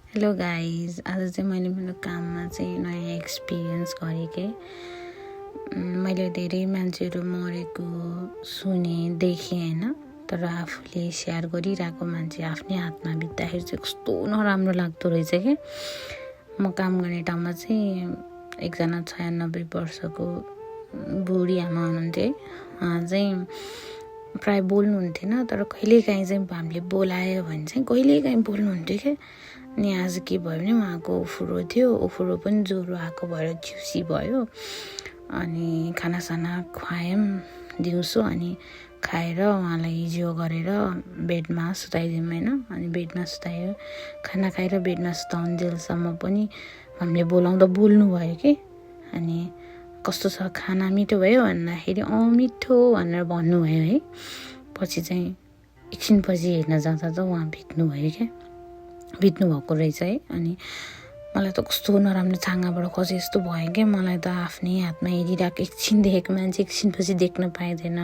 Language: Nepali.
हेलो गाइज, आज चाहिँ मैले मेरो काममा चाहिँ नयाँ एक्सपिरियन्स गरेँ के। मैले धेरै मान्छेहरू मरेको सुने देखेँ होइन, तर आफूले सेयर गरिरहेको मान्छे आफ्नै हातमा बित्दाखेरि चाहिँ कस्तो नराम्रो लाग्दो रहेछ कि। म काम गर्ने ठाउँमा चाहिँ एकजना 96 वर्षको बुढी आमा हुनुहुन्थ्यो है। उहाँ चाहिँ प्रायः बोल्नुहुन्थेन, तर कहिलेकाहीँ चाहिँ हामीले बोलायो भने चाहिँ कहिलेकाहीँ बोल्नुहुन्थ्यो क्या। अनि आज के भयो भने उहाँको उफुरो थियो, उफुरो पनि ज्वरो आएको भएर चिउसी भयो। अनि खानासाना खुवायौँ दिउँसो, अनि खाएर उहाँलाई हिजो गरेर बेडमा सुताइदिउँ होइन। अनि बेडमा सुतायो, खाना खाएर बेडमा सुताउन्जेलसम्म पनि हामीले बोलाउँदा बोल्नुभयो कि। अनि कस्तो छ खाना मिठो भयो भन्दाखेरि मिठो भनेर भन्नुभयो है। पछि चाहिँ एकछिनपछि हेर्न जाँदा त उहाँ बित्नुभयो क्या, बित्नु भएको रहेछ है। अनि मलाई त कस्तो नराम्रो छाँगाबाट खसे जस्तो भयो क्या। मलाई त आफ्नै हातमा हेरिरहेको एकछिन देखेको मान्छे एकछिनपछि देख्न पाइँदैन।